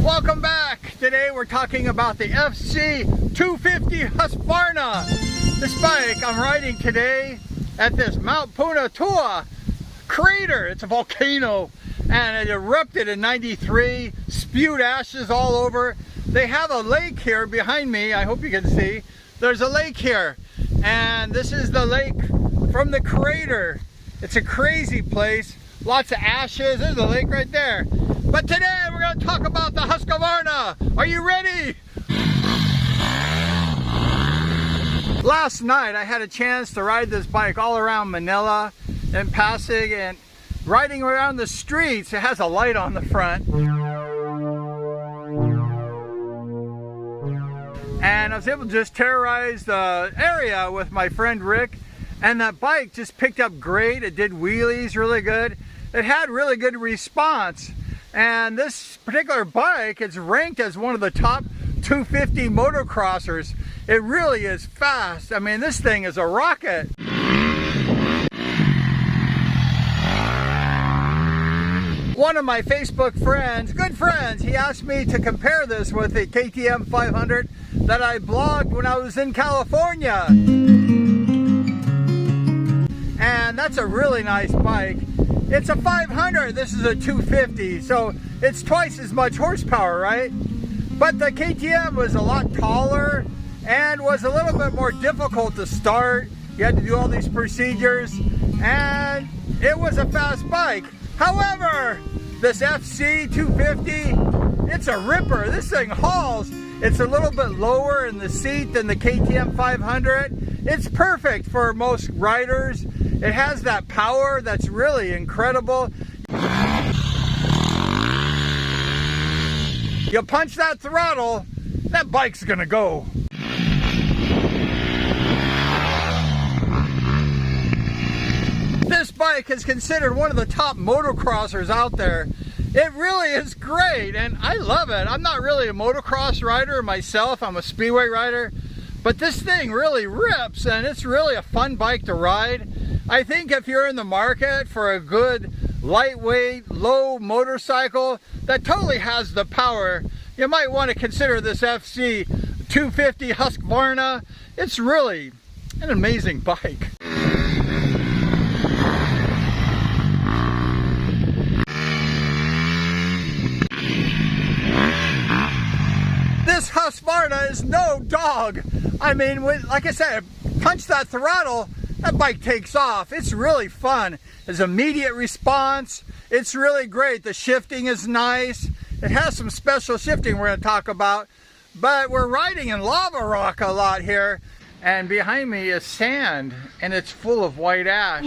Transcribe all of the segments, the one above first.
Welcome back. Today we're talking about the FC 250 Husqvarna. This bike I'm riding today at this Mount Punatua crater. It's a volcano and it erupted in '93, spewed ashes all over. They have a lake here behind me. I hope you can see. There's a lake here and this is the lake from the crater. It's a crazy place. Lots of ashes. There's the lake right there. But today we're going to talk about the Husqvarna. Are you ready? Last night I had a chance to ride this bike all around Manila and Pasig, and riding around the streets. It has a light on the front. And I was able to just terrorize the area with my friend Rick. And that bike just picked up great. It did wheelies really good. It had really good response. And this particular bike is ranked as one of the top 250 motocrossers. It really is fast. I mean, this thing is a rocket. One of my Facebook friends, good friends, he asked me to compare this with the KTM 500 that I blogged when I was in California. And that's a really nice bike. It's a 500, this is a 250, so it's twice as much horsepower, right? But the KTM was a lot taller and was a little bit more difficult to start. You had to do all these procedures, and it was a fast bike. However, this FC 250, it's a ripper. This thing hauls. It's a little bit lower in the seat than the KTM 500. It's perfect for most riders. It has that power that's really incredible. You punch that throttle, that bike's gonna go. This bike is considered one of the top motocrossers out there. It really is great and I love it. I'm not really a motocross rider myself, I'm a speedway rider, but this thing really rips and it's really a fun bike to ride. I think if you're in the market for a good lightweight, low motorcycle that totally has the power, you might want to consider this FC 250 Husqvarna. It's really an amazing bike. This Husqvarna is no dog. I mean, like I said, punch that throttle, that bike takes off. It's really fun. It's immediate response. It's really great. The shifting is nice. It has some special shifting we're going to talk about. But we're riding in lava rock a lot here. And behind me is sand, and it's full of white ash.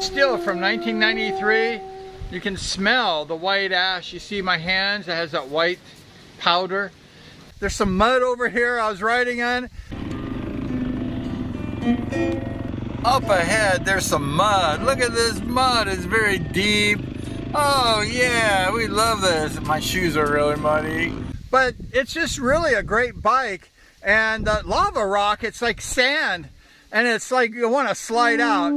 Still from 1993. You can smell the white ash. You see my hands, it has that white powder. There's some mud over here I was riding on. Up ahead, there's some mud. Look at this mud, it's very deep. Oh yeah, we love this. My shoes are really muddy. But it's just really a great bike. And the lava rock, it's like sand. And it's like you want to slide out.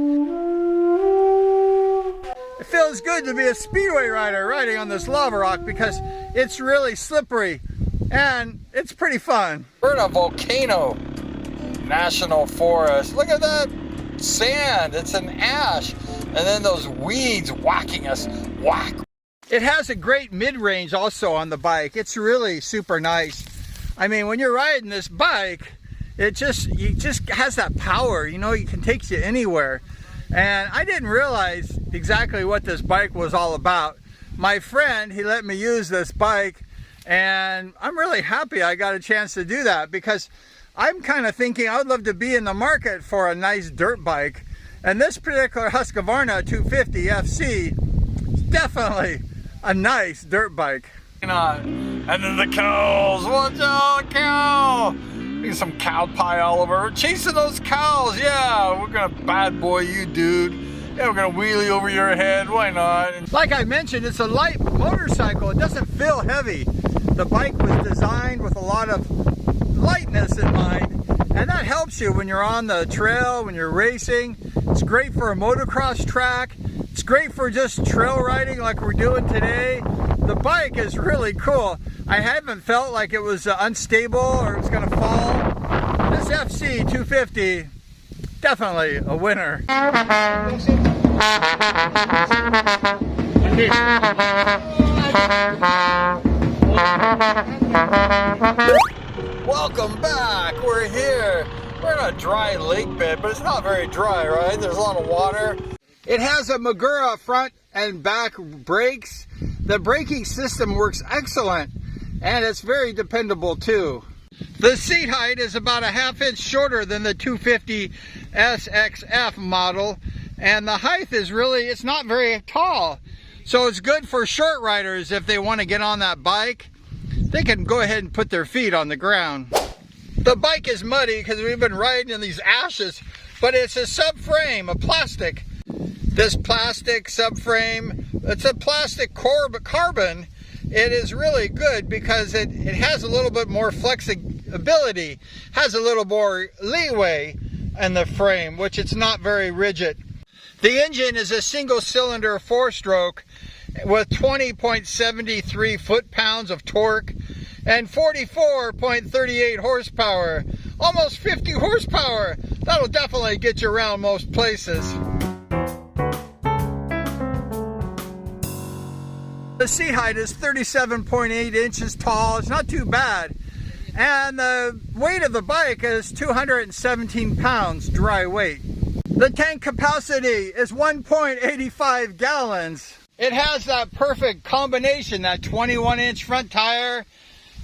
It feels good to be a speedway rider riding on this lava rock because it's really slippery and it's pretty fun. We're in a volcano national forest. Look at that sand, it's an ash. And then those weeds whacking us, whack. It has a great mid-range also on the bike. It's really super nice. I mean, when you're riding this bike, it just has that power, you know, it can take you anywhere. And I didn't realize exactly what this bike was all about. My friend, he let me use this bike, and I'm really happy I got a chance to do that because I'm kind of thinking I would love to be in the market for a nice dirt bike. And this particular Husqvarna 250 FC is definitely a nice dirt bike. And then the cows, watch out, cow! There's some cow pie all over. We're chasing those cows, yeah. We're gonna bad boy you, dude. Yeah, we're gonna wheelie over your head, why not? Like I mentioned, it's a light motorcycle. It doesn't feel heavy. The bike was designed with a lot of lightness in mind, and that helps you when you're on the trail, when you're racing. It's great for a motocross track. It's great for just trail riding like we're doing today. The bike is really cool. I haven't felt like it was unstable or it's gonna fall. This FC 250, definitely a winner. Welcome back, we're here. We're in a dry lake bed, but it's not very dry, right? There's a lot of water. It has a Magura front and back brakes. The braking system works excellent, and it's very dependable too. The seat height is about a ½ inch shorter than the 250 SXF model, and the height is really, it's not very tall. So it's good for short riders if they want to get on that bike. They can go ahead and put their feet on the ground. The bike is muddy because we've been riding in these ashes, but it's a subframe, a plastic. This plastic subframe, it's a plastic carbon. It is really good because it has a little bit more flexibility, has a little more leeway in the frame, which it's not very rigid. The engine is a single cylinder 4-stroke with 20.73 foot-pounds of torque and 44.38 horsepower. Almost 50 horsepower. That'll definitely get you around most places. The seat height is 37.8 inches tall. It's not too bad. And the weight of the bike is 217 pounds dry weight. The tank capacity is 1.85 gallons. It has that perfect combination, that 21-inch front tire.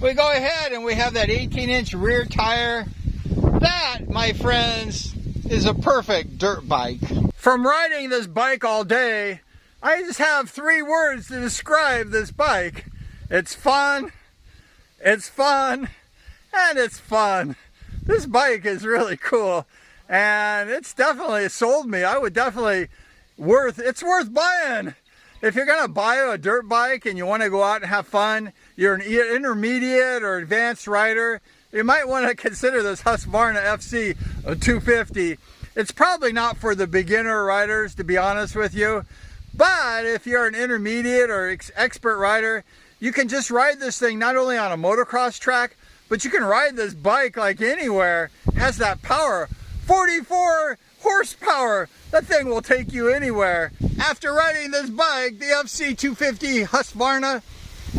We go ahead and we have that 18-inch rear tire. That, my friends, is a perfect dirt bike. From riding this bike all day, I just have 3 words to describe this bike. It's fun, and it's fun. This bike is really cool, and it's definitely sold me. I would definitely it's worth buying. If you're gonna buy a dirt bike and you want to go out and have fun, you're an intermediate or advanced rider, you might want to consider this Husqvarna Fc 250. It's probably not for the beginner riders, to be honest with you. But if you're an intermediate or expert rider, you can just ride this thing not only on a motocross track, but you can ride this bike like anywhere. It has that power, 44 horsepower. That thing will take you anywhere. After riding this bike, the FC 250 Husqvarna,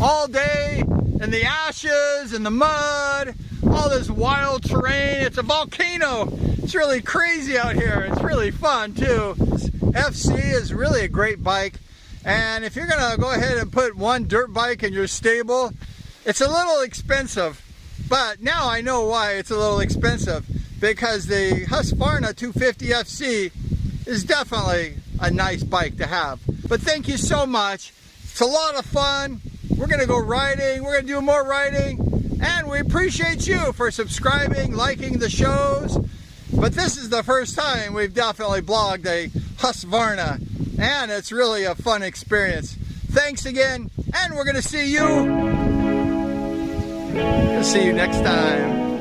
all day in the ashes, in the mud, all this wild terrain. It's a volcano. It's really crazy out here. It's really fun too. FC is really a great bike, and if you're gonna go ahead and put one dirt bike in your stable, it's a little expensive, but now I know why it's a little expensive, because the Husqvarna 250 FC is definitely a nice bike to have. But thank you so much. It's a lot of fun. We're gonna go riding, we're gonna do more riding, and we appreciate you for subscribing, liking the shows. But this is the first time we've definitely blogged a Husqvarna, and it's really a fun experience. Thanks again, and we're gonna see you next time.